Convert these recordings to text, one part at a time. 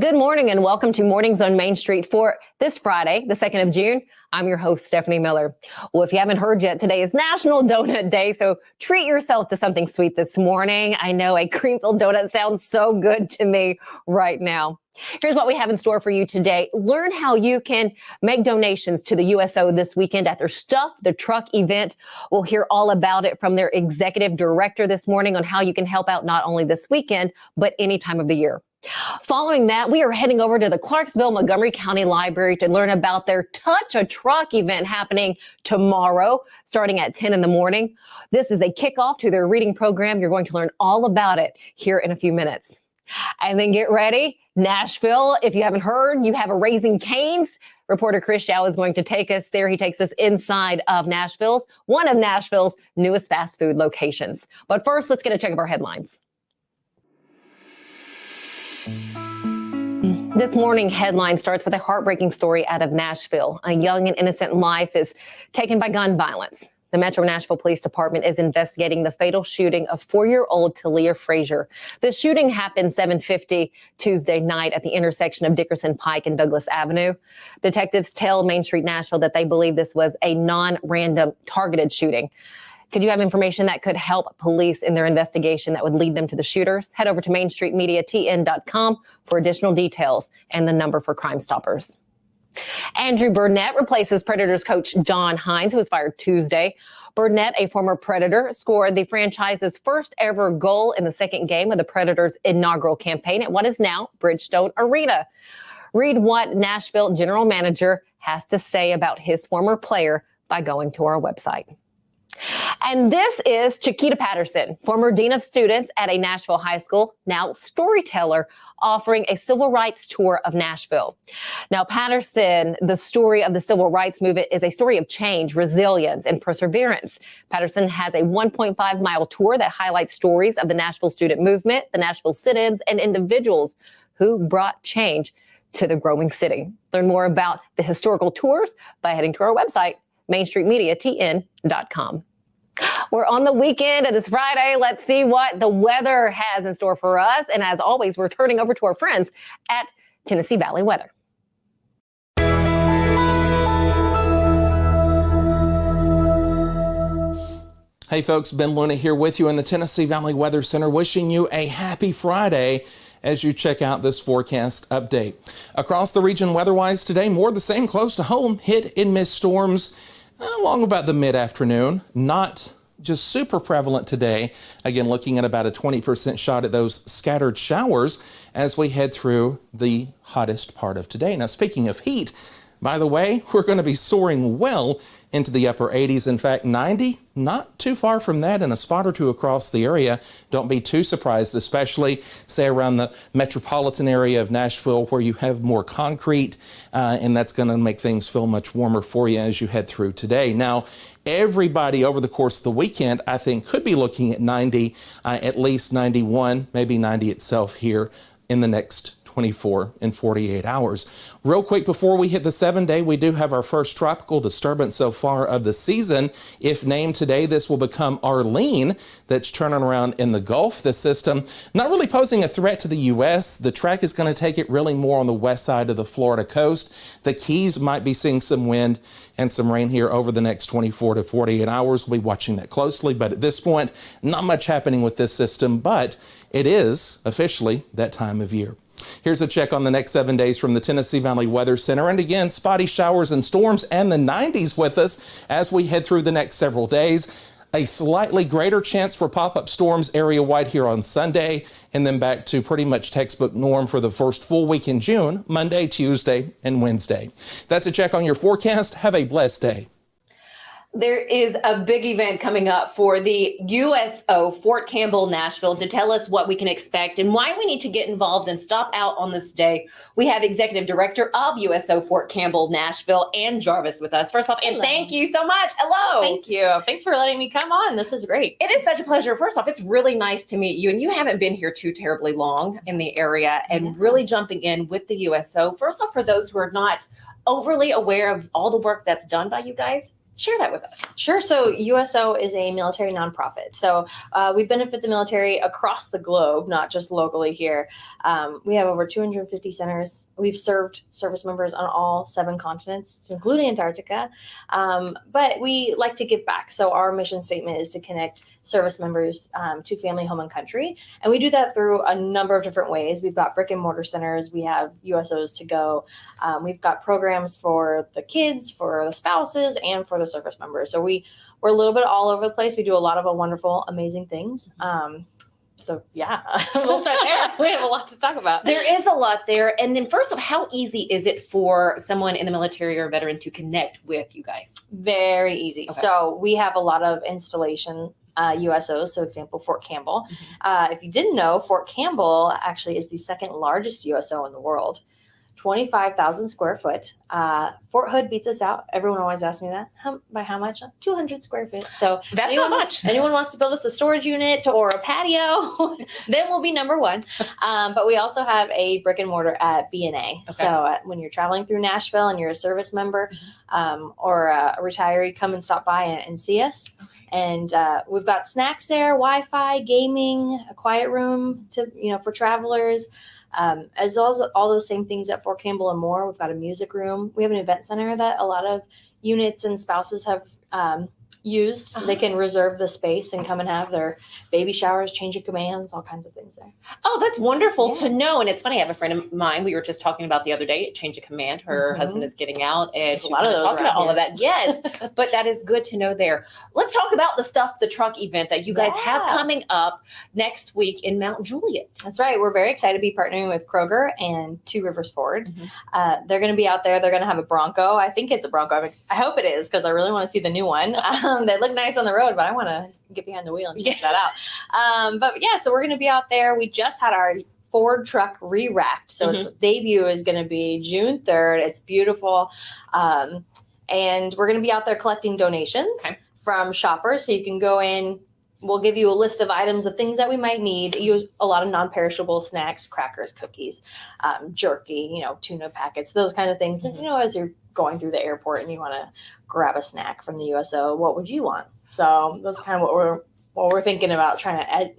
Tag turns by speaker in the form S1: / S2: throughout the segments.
S1: Good morning and welcome to Mornings on Main Street for this Friday, the 2nd of June. I'm your host, Stefanie Miller. Well, if you haven't heard yet, today is National Donut Day, so treat yourself to something sweet this morning. I know a cream-filled donut sounds so good to me right now. Here's what we have in store for you today. Learn how you can make donations to the USO this weekend at their Stuff the Truck event. We'll hear all about it from their executive director this morning on how you can help out not only this weekend, but any time of the year. Following that, we are heading over to the Clarksville-Montgomery County Library to learn about their Touch a Truck event happening tomorrow, starting at 10 in the morning. This is a kickoff to their reading program. You're going to learn all about it here in a few minutes. And then get ready, Nashville. If you haven't heard, you have a Raising Cane's. Reporter Chris Yao is going to take us there. He takes us inside of one of Nashville's newest fast food locations. But first, let's get a check of our headlines. This morning headline starts with a heartbreaking story out of Nashville. A young and innocent life is taken by gun violence. The Metro Nashville Police Department is investigating the fatal shooting of 4-year-old Talia Frazier. The shooting happened 7:50 Tuesday night at the intersection of Dickerson Pike and Douglas Avenue. Detectives tell Main Street Nashville that they believe this was a non-random targeted shooting. Could you have information that could help police in their investigation that would lead them to the shooters? Head over to mainstreetmediatn.com for additional details and the number for Crime Stoppers. Andrew Burnett replaces Predators coach John Hines, who was fired Tuesday. Burnett, a former Predator, scored the franchise's first ever goal in the second game of the Predators' inaugural campaign at what is now Bridgestone Arena. Read what Nashville general manager has to say about his former player by going to our website. And this is Chiquita Patterson, former dean of students at a Nashville high school, now storyteller, offering a civil rights tour of Nashville. Now, Patterson, the story of the civil rights movement is a story of change, resilience, and perseverance. Patterson has a 1.5-mile tour that highlights stories of the Nashville student movement, the Nashville sit-ins, and individuals who brought change to the growing city. Learn more about the historical tours by heading to our website, mainstreetmediatn.com. We're on the weekend. It is Friday. Let's see what the weather has in store for us. And as always, we're turning over to our friends at Tennessee Valley Weather.
S2: Hey folks, Ben Luna here with you in the Tennessee Valley Weather Center, wishing you a happy Friday as you check out this forecast update. Across the region weather-wise today, more of the same close to home, hit and miss storms along about the mid-afternoon. Not just super prevalent today. Again, looking at about a 20% shot at those scattered showers as we head through the hottest part of today. Now, speaking of heat, by the way, we're going to be soaring well into the upper 80s. In fact, 90, not too far from that, and a spot or two across the area. Don't be too surprised, especially, say, around the metropolitan area of Nashville where you have more concrete, and that's going to make things feel much warmer for you as you head through today. Now, everybody over the course of the weekend, I think, could be looking at 90, at least 91, maybe 90 itself here in the next 24 and 48 hours. Real quick, before we hit the 7-day, we do have our first tropical disturbance so far of the season. If named today, this will become Arlene, that's turning around in the Gulf. The system not really posing a threat to the U.S. The track is going to take it really more on the west side of the Florida coast. The Keys might be seeing some wind and some rain here over the next 24 to 48 hours. We'll be watching that closely, but at this point, not much happening with this system, but it is officially that time of year. Here's a check on the next 7 days from the Tennessee Valley Weather Center. And again, spotty showers and storms and the 90s with us as we head through the next several days. A slightly greater chance for pop-up storms area-wide here on Sunday, and then back to pretty much textbook norm for the first full week in June, Monday, Tuesday, and Wednesday. That's a check on your forecast. Have a blessed day.
S1: There is a big event coming up for the USO Fort Campbell, Nashville. To tell us what we can expect and why we need to get involved and stop out on this day, we have Executive Director of USO Fort Campbell, Nashville, and Jarvis with us. First off, and thank you so much. Hello.
S3: Thank you. Thanks for letting me come on. This is great.
S1: It is such a pleasure. First off, it's really nice to meet you. And you haven't been here too terribly long in the area and really jumping in with the USO. First off, for those who are not overly aware of all the work that's done by you guys, Share that with us.
S3: Sure. So USO is a military nonprofit. So we benefit the military across the globe, not just locally here. We have over 250 centers. We've served service members on all 7 continents, including Antarctica. But we like to give back. So our mission statement is to connect service members to family, home, and country. And we do that through a number of different ways. We've got brick and mortar centers. We have USOs to go. We've got programs for the kids, for the spouses, and for the service members. So we're a little bit all over the place. We do a lot of wonderful, amazing things. So yeah, we'll start there. We have a lot to talk about.
S1: There is a lot there. And then first of all, how easy is it for someone in the military or a veteran to connect with you guys?
S3: Very easy.
S1: Okay.
S3: So we have a lot of installation USOs. So example, Fort Campbell. If you didn't know, Fort Campbell actually is the 2nd largest USO in the world. 25,000 square foot. Fort Hood beats us out. Everyone always asks me that. By how much? 200 square feet. So
S1: That's not much.
S3: Anyone wants to build us a storage unit or a patio, then we'll be number 1. But we also have a brick and mortar at B&A. Okay. So when you're traveling through Nashville and you're a service member or a retiree, come and stop by and see us. Okay. And we've got snacks there, Wi-Fi, gaming, a quiet room for travelers. As well as all those same things at Fort Campbell and more. We've got a music room. We have an event center that a lot of units and spouses have used. They can reserve the space and come and have their baby showers, change of commands, all kinds of things there.
S1: Oh, that's wonderful to know. And it's funny, I have a friend of mine, we were just talking about the other day, change of command. Her husband is getting out and she's
S3: a lot of those
S1: talking about all
S3: here.
S1: of that. Yes, but that is good to know there. Let's talk about the Stuff the Truck event that you guys have coming up next week in Mount Juliet.
S3: That's right. We're very excited to be partnering with Kroger and Two Rivers Ford. They're going to be out there. They're going to have a Bronco. I think it's a Bronco. I hope it is because I really want to see the new one. They look nice on the road, but I want to get behind the wheel and check that out. But yeah, so we're going to be out there. We just had our Ford truck re-wrapped. So its debut is going to be June 3rd. It's beautiful. And we're going to be out there collecting donations from shoppers. So you can go in. We'll give you a list of items of things that we might need. Use a lot of non-perishable snacks, crackers, cookies, jerky, tuna packets, those kind of things. As you're going through the airport and you want to grab a snack from the USO, what would you want? So that's kind of what we're thinking about, trying to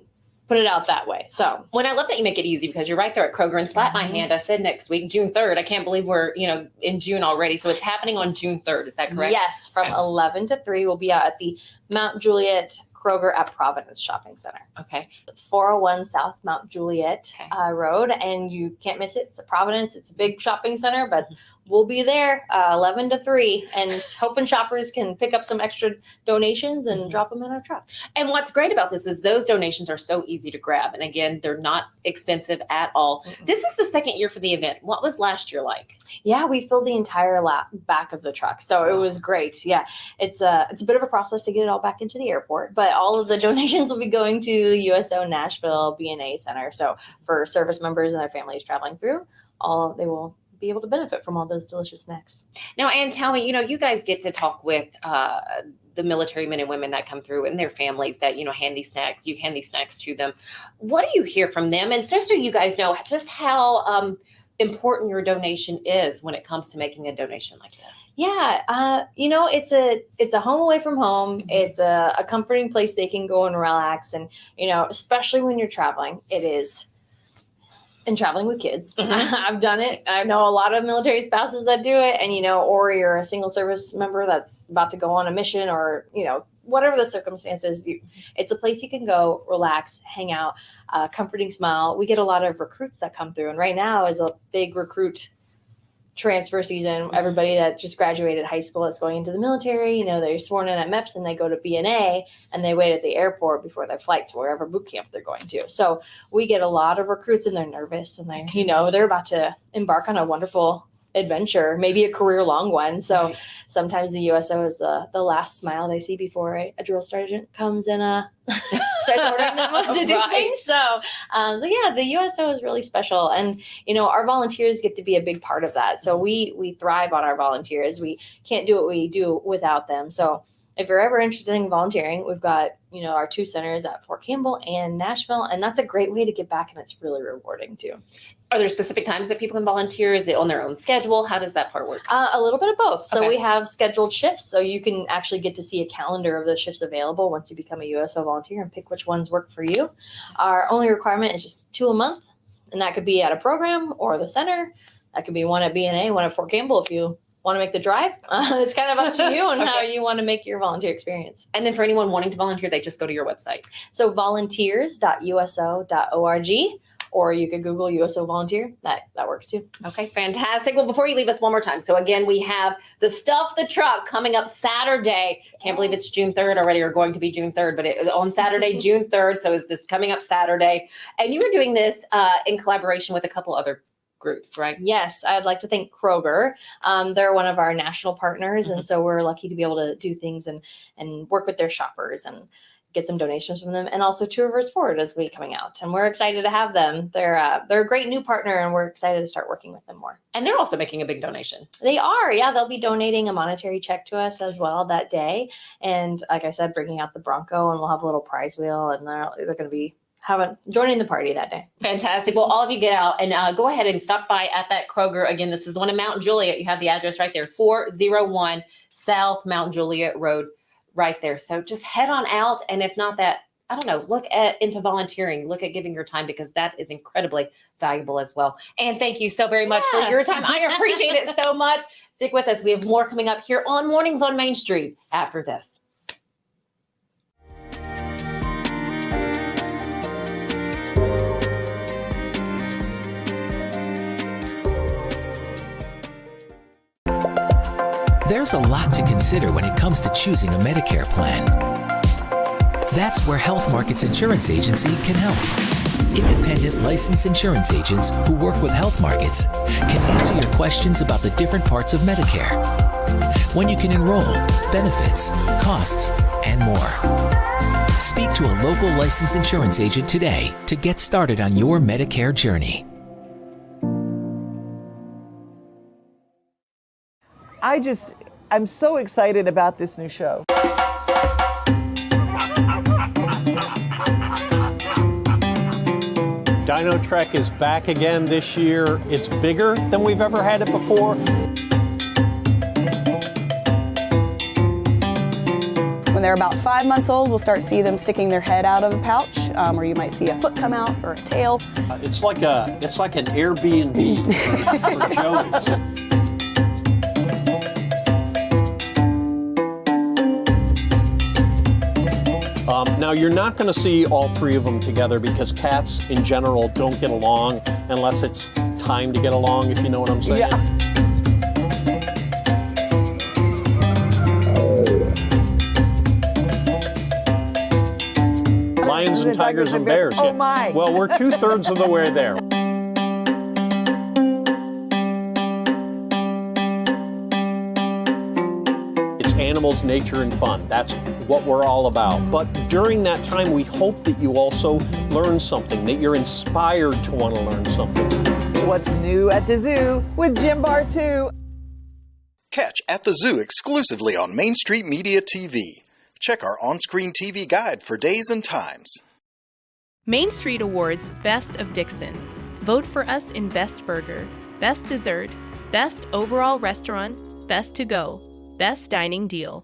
S3: put it out that way. So
S1: when I love that you make it easy because you're right there at Kroger and slap my hand. I said next week, June 3rd. I can't believe we're, in June already. So it's happening on June 3rd. Is that correct?
S3: Yes. From 11 to 3, we'll be out at the Mount Juliet Kroger at Providence Shopping Center.
S1: Okay.
S3: 401 South Mount Juliet Road. And you can't miss it. It's a Providence. It's a big shopping center, but we'll be there 11 to 3 and hoping shoppers can pick up some extra donations and drop them in our truck.
S1: And what's great about this is those donations are so easy to grab. And again, they're not expensive at all. This is the 2nd year for the event. What was last year like?
S3: Yeah, we filled the entire back of the truck. So it was great. Yeah, it's a bit of a process to get it all back into the airport, but all of the donations will be going to the USO Nashville B&A Center. So for service members and their families traveling through, they will be able to benefit from all those delicious snacks.
S1: Now, Ann, tell me, you guys get to talk with the military men and women that come through and their families that, hand these snacks, you hand these snacks to them. What do you hear from them? And just so you guys know just how important your donation is when it comes to making a donation like this.
S3: Yeah. It's a home away from home. It's a comforting place they can go and relax. And, especially when you're traveling, it is. And traveling with kids. I've done it. I know a lot of military spouses that do it. And, or you're a single service member that's about to go on a mission or, whatever the circumstances, it's a place you can go, relax, hang out, comforting smile. We get a lot of recruits that come through. And right now is a big recruit transfer season. Everybody that just graduated high school that's going into the military, they're sworn in at MEPS and they go to B&A and they wait at the airport before their flight to wherever boot camp they're going to. So we get a lot of recruits and they're nervous and they're about to embark on a wonderful adventure, maybe a career-long one. So sometimes the USO is the last smile they see before a drill sergeant comes and starts ordering them what to do things. So yeah, the USO is really special. And, our volunteers get to be a big part of that. So we thrive on our volunteers. We can't do what we do without them. So if you're ever interested in volunteering, we've got, our 2 centers at Fort Campbell and Nashville. And that's a great way to get back, and it's really rewarding too.
S1: Are there specific times that people can volunteer? Is it on their own schedule? How does that part work?
S3: A little bit of both. So
S1: Okay.
S3: we have scheduled shifts, so you can actually get to see a calendar of the shifts available once you become a USO volunteer and pick which ones work for you. Our only requirement is just 2 a month, and that could be at a program or the center. That could be one at BNA, one at Fort Campbell if you want to make the drive. It's kind of up to you and
S1: Okay.
S3: how you want to make your volunteer experience.
S1: And then for anyone wanting to volunteer, they just go to your website.
S3: So volunteers.uso.org, or you could Google USO volunteer. That works too.
S1: Okay, fantastic. Well, before you leave us one more time. So again, we have the Stuff the Truck coming up Saturday. Can't believe it's June 3rd already, or going to be June 3rd, but it is on Saturday, June 3rd. So is this coming up Saturday? And you were doing this in collaboration with a couple other groups, right?
S3: Yes, I'd like to thank Kroger. They're one of our national partners, and so we're lucky to be able to do things and work with their shoppers and get some donations from them, and also Two Rivers Forward is going to be coming out, and we're excited to have them. They're a great new partner, and we're excited to start working with them more.
S1: And they're also making a big donation.
S3: They are, yeah. They'll be donating a monetary check to us as well that day, and like I said, bringing out the Bronco, and we'll have a little prize wheel, and they're going to be joining the party that day.
S1: Fantastic. Well, all of you get out and go ahead and stop by at that Kroger. Again, this is the one in Mount Juliet. You have the address right there, 401 South Mount Juliet Road right there. So just head on out. And if not that, I don't know, look into volunteering, look at giving your time, because that is incredibly valuable as well. And thank you so very much for your time. I appreciate it so much. Stick with us. We have more coming up here on Mornings on Main Street after this.
S4: There's a lot to consider when it comes to choosing a Medicare plan. That's where Health Markets Insurance Agency can help. Independent licensed insurance agents who work with Health Markets can answer your questions about the different parts of Medicare, when you can enroll, benefits, costs, and more. Speak to a local licensed insurance agent today to get started on your Medicare journey.
S5: I'm so excited about this new show.
S6: Dino Trek is back again this year. It's bigger than we've ever had it before.
S7: When they're about 5 months old, we'll start seeing them sticking their head out of a pouch, or you might see a foot come out or a tail.
S6: It's like an Airbnb for Joey's. Now, you're not going to see all 3 of them together, because cats in general don't get along unless it's time to get along, if you know what I'm saying.
S5: Yeah.
S6: Lions and tigers and bears.
S5: Oh
S6: yeah.
S5: my.
S6: Well, we're 2/3 of the way there. It's animals, nature, and fun. That's what we're all about. But during that time, we hope that you also learn something, that you're inspired to want to learn something.
S5: What's new at the zoo with Jim Bartu.
S8: Catch At the Zoo exclusively on Main Street Media TV. Check our on-screen TV guide for days and times.
S9: Main Street Awards Best of Dixon. Vote for us in Best Burger, Best Dessert, Best Overall Restaurant, Best To Go, Best Dining Deal.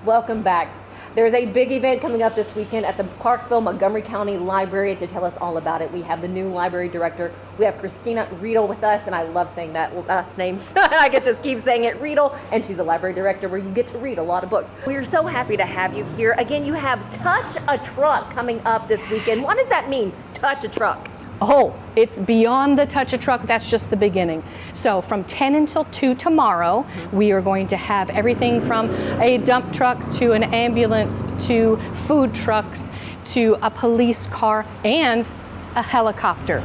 S1: Welcome back. There's a big event coming up this weekend at the Clarksville-Montgomery County Library. To tell us all about it, we have the new library director. We have Christina Riedel with us, and I love saying that last name. I get to just keep saying it, Riedel, and she's a library director where you get to read a lot of books. We're so happy to have you here. Again, you have Touch a Truck coming up this weekend. What does that mean, Touch a Truck?
S7: Oh, it's beyond the touch a truck. That's just the beginning. So from 10 until 2 tomorrow, we are going to have everything from a dump truck to an ambulance to food trucks to a police car and a helicopter.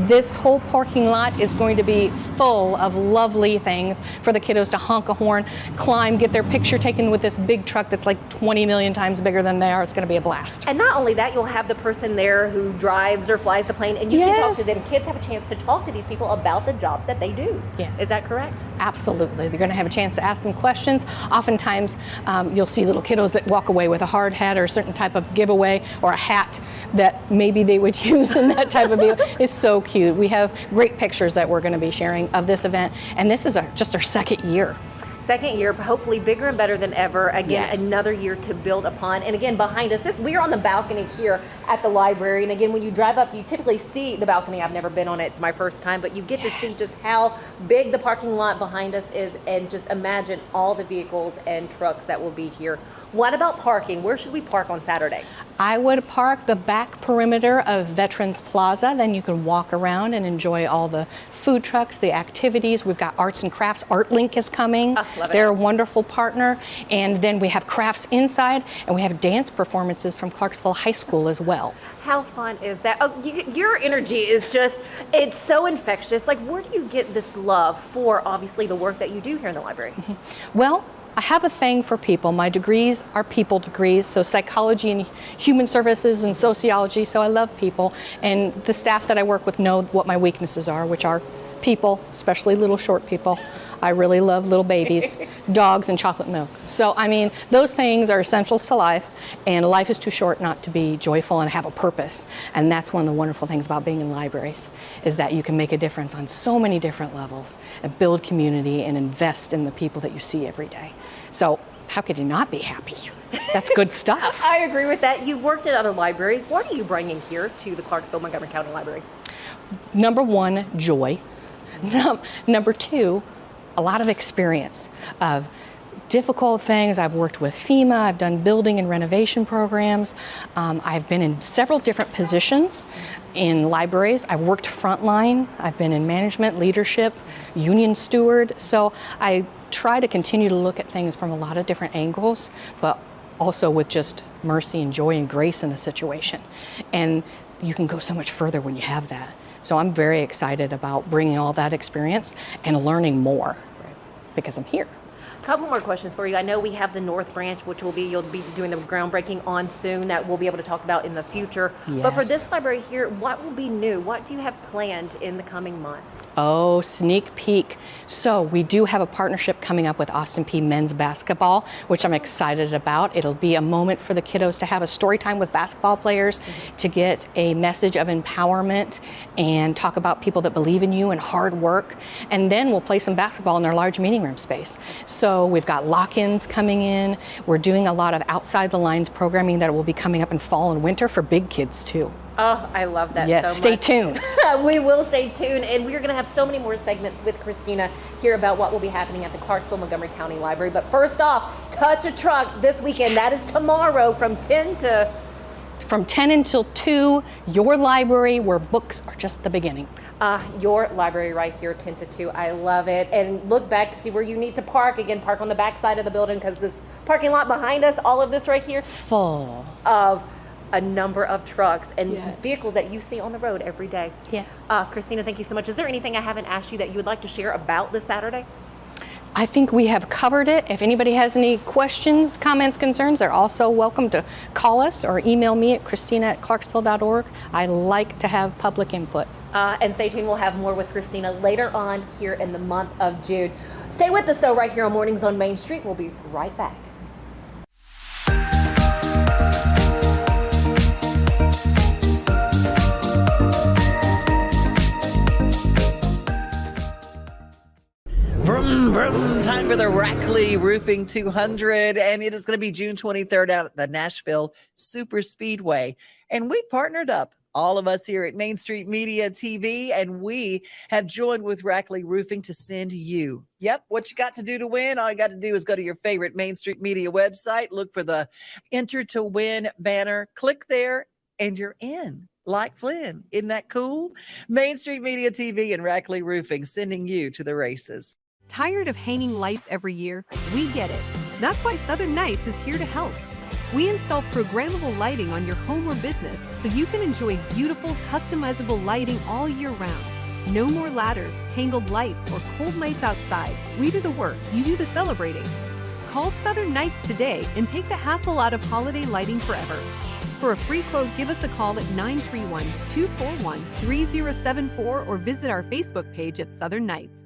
S7: This whole parking lot is going to be full of lovely things for the kiddos to honk a horn, climb, get their picture taken with this big truck that's like 20 million times bigger than they are. It's going to be a blast.
S1: And not only that, you'll have the person there who drives or flies the plane, and you can talk to them. Kids have a chance to talk to these people about the jobs that they do.
S7: Yes.
S1: Is that correct?
S7: Absolutely. They're going to have a chance to ask them questions. Oftentimes, you'll see little kiddos that walk away with a hard hat or a certain type of giveaway or a hat that maybe they would use in that type of deal. It's so cute. We have great pictures that we're going to be sharing of this event, and this is just our second year.
S1: Second year, hopefully bigger and better than ever. Again,
S7: Yes.
S1: another year to build upon. And again, behind us, we are on the balcony here at the library. And again, when you drive up, you typically see the balcony. I've never been on it. It's my first time. But you get to see just how big the parking lot behind us is, and just imagine all the vehicles and trucks that will be here. What about parking? Where should we park on Saturday?
S7: I would park the back perimeter of Veterans Plaza. Then you can walk around and enjoy all the food trucks, the activities. We've got arts and crafts. ArtLink is coming.
S1: Love it.
S7: They're a wonderful partner. And then we have crafts inside, and we have dance performances from Clarksville High School as well.
S1: How fun is that? Oh, your energy is just, it's so infectious. Like, where do you get this love for, obviously, the work that you do here in the library?
S7: Well, I have a thing for people. My degrees are people degrees, so psychology and human services and sociology, so I love people. And the staff that I work with know what my weaknesses are, which are people, especially little short people. I really love little babies, dogs, and chocolate milk. So, I mean, those things are essentials to life, and life is too short not to be joyful and have a purpose. And that's one of the wonderful things about being in libraries, is that you can make a difference on so many different levels and build community and invest in the people that you see every day. So, how could you not be happy? That's good stuff.
S1: I agree with that. You worked at other libraries. What are you bringing here to the Clarksville-Montgomery County Library?
S7: Number one, joy. Number two, a lot of experience of difficult things. I've worked with FEMA, I've done building and renovation programs. I've been in several different positions in libraries. I've worked frontline, I've been in management, leadership, union steward. So I try to continue to look at things from a lot of different angles, but also with just mercy and joy and grace in the situation. And you can go so much further when you have that. So I'm very excited about bringing all that experience and learning more because I'm here.
S1: A couple more questions for you. I know we have the North Branch, which you'll be doing the groundbreaking on soon, that we'll be able to talk about in the future.
S7: Yes.
S1: But for this library here, what will be new? What do you have planned in the coming months?
S7: Oh, sneak peek. So we do have a partnership coming up with Austin Peay men's basketball, which I'm excited about. It'll be a moment for the kiddos to have a story time with basketball players, to get a message of empowerment and talk about people that believe in you and hard work. And then we'll play some basketball in their large meeting room space. So we've got lock-ins coming in. We're doing a lot of outside the lines programming that will be coming up in fall and winter for big kids too.
S1: Oh, I love that
S7: Yes,
S1: so
S7: stay
S1: much.
S7: tuned.
S1: We will stay tuned, and we're going to have so many more segments with Christina here about what will be happening at the Clarksville-Montgomery County Library. But first off, Touch a Truck this weekend. That is tomorrow from 10
S7: until 2, your library where books are just the beginning.
S1: Your library right here, 10 to 2. I love it. And look back to see where you need to park. Again, park on the back side of the building, because this parking lot behind us, all of this right here,
S7: Full
S1: of a number of trucks and
S7: Yes.
S1: vehicles that you see on the road every day.
S7: Yes.
S1: Christina, thank you so much. Is there anything I haven't asked you that you would like to share about this Saturday?
S7: I think we have covered it. If anybody has any questions, comments, concerns, they're also welcome to call us or email me at christina@clarksville.org. I like to have public input.
S1: And stay tuned. We'll have more with Christina later on here in the month of June. Stay with us, though, right here on Mornings on Main Street. We'll be right back.
S5: Vroom, vroom. Time for the Rackley Roofing 200, and it is going to be June 23rd out at the Nashville Super Speedway. And we partnered up, all of us here at Main Street Media TV, and we have joined with Rackley Roofing to send you. Yep, what you got to do to win? All you got to do is go to your favorite Main Street Media website, look for the Enter to Win banner, click there, and you're in. Like Flynn. Isn't that cool? Main Street Media TV and Rackley Roofing sending you to the races.
S10: Tired of hanging lights every year? We get it. That's why Southern Nights is here to help. We install programmable lighting on your home or business so you can enjoy beautiful, customizable lighting all year round. No more ladders, tangled lights, or cold nights outside. We do the work, you do the celebrating. Call Southern Nights today and take the hassle out of holiday lighting forever. For a free quote, give us a call at 931-241-3074 or visit our Facebook page at Southern Nights.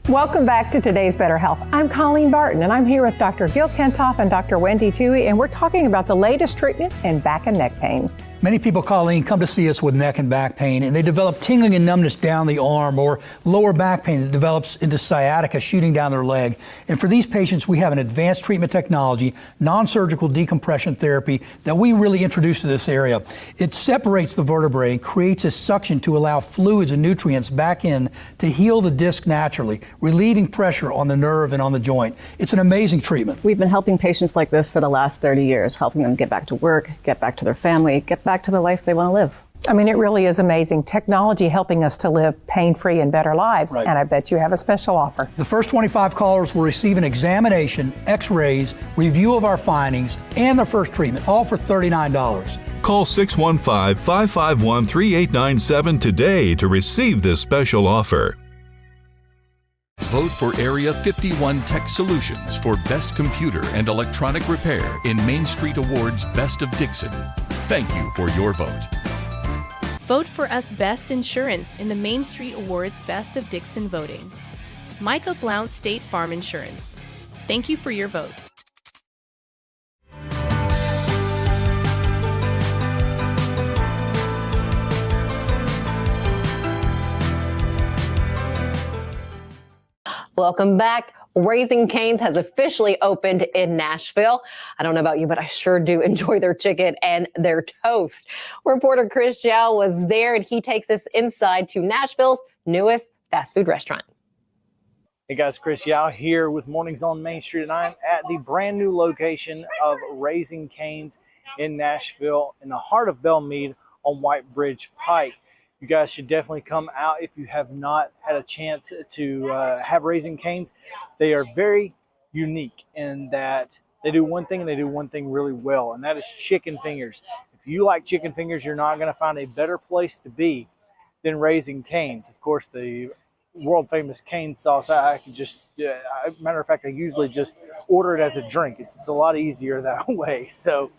S11: Welcome back to Today's Better Health. I'm Colleen Barton, and I'm here with Dr. Gil Kentoff and Dr. Wendy Toohey, and we're talking about the latest treatments in back and neck pain.
S12: Many people, Colleen, come to see us with neck and back pain, and they develop tingling and numbness down the arm or lower back pain that develops into sciatica shooting down their leg. And for these patients, we have an advanced treatment technology, non-surgical decompression therapy that we really introduced to this area. It separates the vertebrae and creates a suction to allow fluids and nutrients back in to heal the disc naturally, relieving pressure on the nerve and on the joint. It's an amazing treatment.
S13: We've been helping patients like this for the last 30 years, helping them get back to work, get back to their family, get back to the life they want to live.
S11: I mean, it really is amazing. Technology helping us to live pain-free and better lives.
S12: Right.
S11: And I bet you have a special offer.
S12: The first 25 callers will receive an examination, x-rays, review of our findings, and their first treatment, all for $39.
S14: Call 615-551-3897 today to receive this special offer.
S15: Vote for Area 51 Tech Solutions for Best Computer and Electronic Repair in Main Street Awards Best of Dixon. Thank you for your vote.
S9: Vote for us Best Insurance in the Main Street Awards Best of Dixon voting. Micah Blount State Farm Insurance. Thank you for your vote.
S1: Welcome back. Raising Cane's has officially opened in Nashville. I don't know about you, but I sure do enjoy their chicken and their toast. Reporter Chris Zhao was there, and he takes us inside to Nashville's newest fast food restaurant.
S16: Hey guys, Chris Yao here with Mornings on Main Street, and I'm at the brand new location of Raising Cane's in Nashville in the heart of Belmead on White Bridge Pike. You guys should definitely come out if you have not had a chance to have Raising Cane's. They are very unique in that they do one thing and they do one thing really well, and that is chicken fingers. If you like chicken fingers, you're not going to find a better place to be than Raising Cane's. Of course, the world famous cane sauce, I can just, matter of fact, I usually just order it as a drink. It's a lot easier that way. So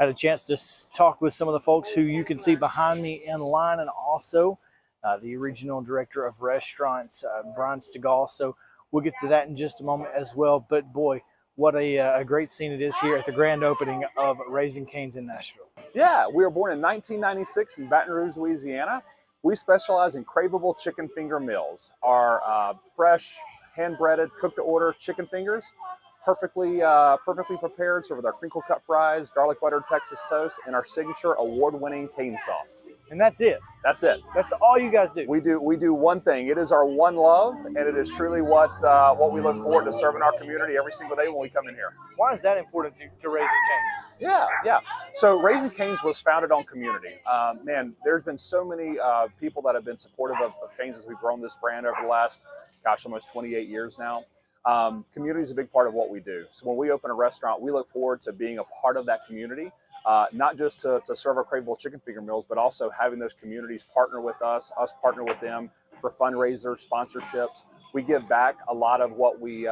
S16: I had a chance to talk with some of the folks who you can see behind me in line, and also the regional director of restaurants, Brian Stegall. So we'll get to that in just a moment as well. But boy, what a great scene it is here at the grand opening of Raising Cane's in Nashville.
S17: Yeah, we were born in 1996 in Baton Rouge, Louisiana. We specialize in craveable chicken finger meals. Our fresh, hand-breaded, cooked-to-order chicken fingers, perfectly prepared, served with our crinkle cut fries, garlic buttered Texas toast, and our signature award-winning cane sauce.
S16: And that's it.
S17: That's it.
S16: That's all you guys do.
S17: We do one thing. It is our one love, and it is truly what we look forward to serving our community every single day when we come in here.
S16: Why is that important to Raising Cane's?
S17: Yeah. So Raising Cane's was founded on community. Man, there's been so many people that have been supportive of Cane's as we've grown this brand over the last, almost 28 years now. Community is a big part of what we do. So when we open a restaurant, we look forward to being a part of that community, not just to serve our craveable chicken finger meals, but also having those communities partner with us partner with them for fundraisers, sponsorships. We give back a lot of what we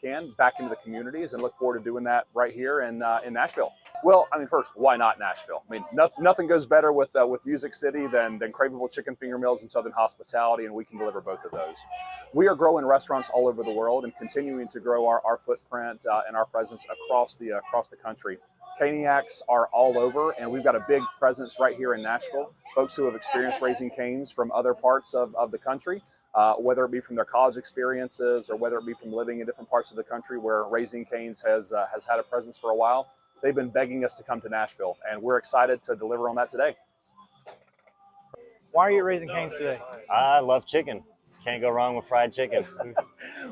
S17: can back into the communities, and look forward to doing that right here in Nashville. Well, I mean, first, why not Nashville? I mean, nothing goes better with Music City than craveable chicken finger meals and Southern hospitality, and we can deliver both of those. We are growing restaurants all over the world and continuing to grow our footprint and our presence across the country. Caniacs are all over, and we've got a big presence right here in Nashville. Folks who have experienced Raising Cane's from other parts of the country, whether it be from their college experiences or whether it be from living in different parts of the country where Raising Cane's has had a presence for a while. They've been begging us to come to Nashville, and we're excited to deliver on that today.
S16: Why are you at Raising Cane's today?
S18: I love chicken. Can't go wrong with fried chicken.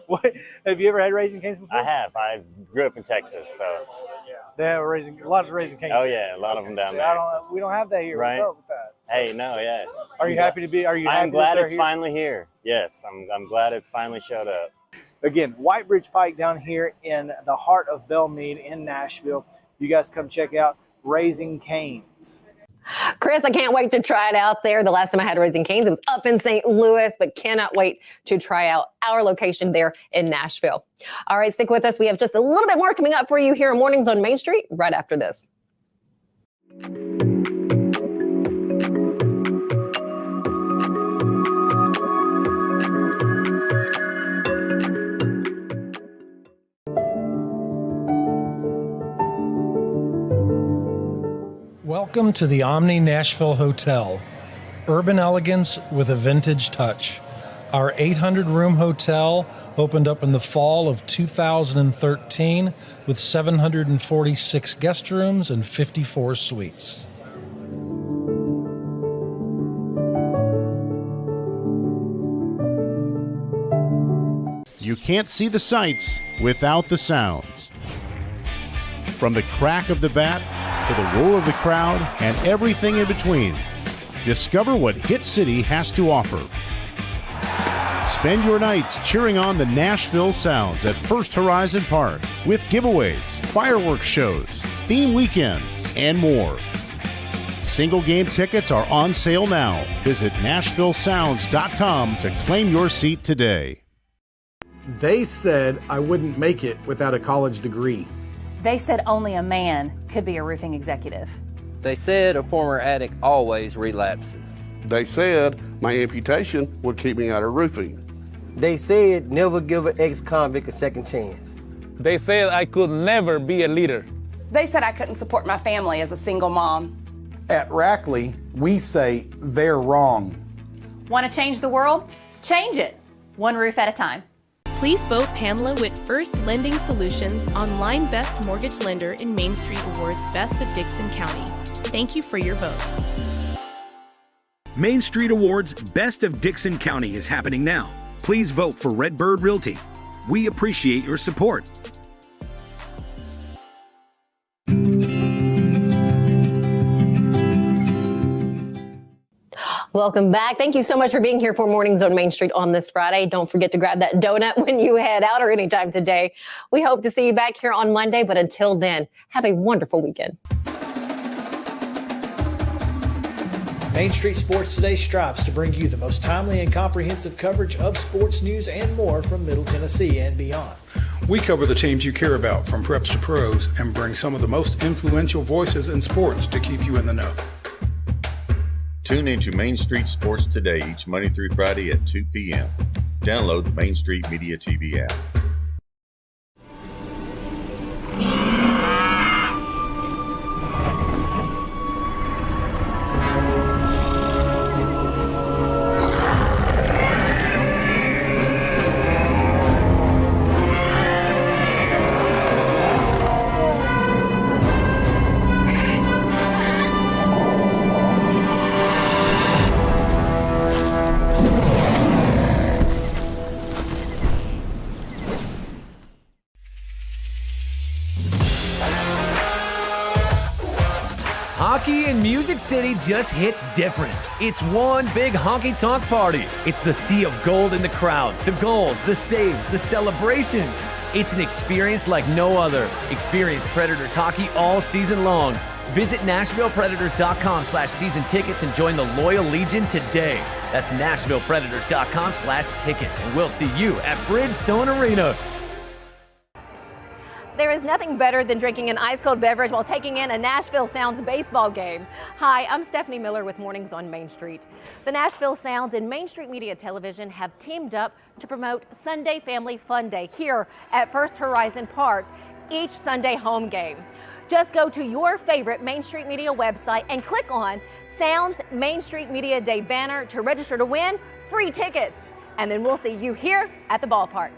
S16: What, have you ever had Raising Cane's before?
S18: I have. I grew up in Texas, so.
S16: They have a lot of Raising Cane's.
S18: Oh yeah, a lot of them down there.
S16: We don't have that here.
S18: Right?
S16: What's up with that? So,
S18: hey, no, yeah.
S16: Are you happy to be? Are you?
S18: I'm
S16: happy
S18: glad
S16: that
S18: it's finally here. Yes, I'm glad it's finally showed up.
S16: Again, White Bridge Pike down here in the heart of Belmead in Nashville. You guys come check out Raising Cane's.
S1: Chris, I can't wait to try it out there. The last time I had Raising Cane's, it was up in St. Louis, but cannot wait to try out our location there in Nashville. All right, stick with us. We have just a little bit more coming up for you here in Mornings on Main Street right after this.
S19: Welcome to the Omni Nashville Hotel. Urban elegance with a vintage touch. Our 800-room hotel opened up in the fall of 2013 with 746 guest rooms and 54 suites.
S20: You can't see the sights without the sounds. From the crack of the bat to the roar of the crowd and everything in between, discover what Hit City has to offer. Spend your nights cheering on the Nashville Sounds at First Horizon Park with giveaways, fireworks shows, theme weekends, and more. Single game tickets are on sale now. Visit NashvilleSounds.com to claim your seat today.
S21: They said I wouldn't make it without a college degree.
S22: They said only a man could be a roofing executive.
S23: They said a former addict always relapses.
S24: They said my amputation would keep me out of roofing.
S25: They said never give an ex-convict a second chance.
S26: They said I could never be a leader.
S27: They said I couldn't support my family as a single mom.
S21: At Rackley, we say they're wrong.
S22: Want to change the world? Change it, one roof at a time.
S9: Please vote Pamela with First Lending Solutions online Best Mortgage Lender in Main Street Awards Best of Dickson County. Thank you for your vote.
S28: Main Street Awards Best of Dickson County is happening now. Please vote for Redbird Realty. We appreciate your support.
S1: Welcome back. Thank you so much for being here for Mornings on Main Street on this Friday. Don't forget to grab that donut when you head out or anytime today. We hope to see you back here on Monday, but until then, have a wonderful weekend.
S29: Main Street Sports Today strives to bring you the most timely and comprehensive coverage of sports news and more from Middle Tennessee and beyond.
S30: We cover the teams you care about from preps to pros and bring some of the most influential voices in sports to keep you in the know.
S31: Tune into Main Street Sports Today each Monday through Friday at 2 p.m. Download the Main Street Media TV app.
S32: Hockey in Music City just hits different. It's one big honky-tonk party. It's the sea of gold in the crowd, the goals, the saves, the celebrations. It's an experience like no other. Experience Predators hockey all season long. Visit NashvillePredators.com/season tickets and join the Loyal Legion today. That's NashvillePredators.com/tickets, and we'll see you at Bridgestone Arena.
S1: There is nothing better than drinking an ice-cold beverage while taking in a Nashville Sounds baseball game. Hi, I'm Stefanie Miller with Mornings on Main Street. The Nashville Sounds and Main Street Media Television have teamed up to promote Sunday Family Fun Day here at First Horizon Park, each Sunday home game. Just go to your favorite Main Street Media website and click on Sounds Main Street Media Day banner to register to win free tickets. And then we'll see you here at the ballpark.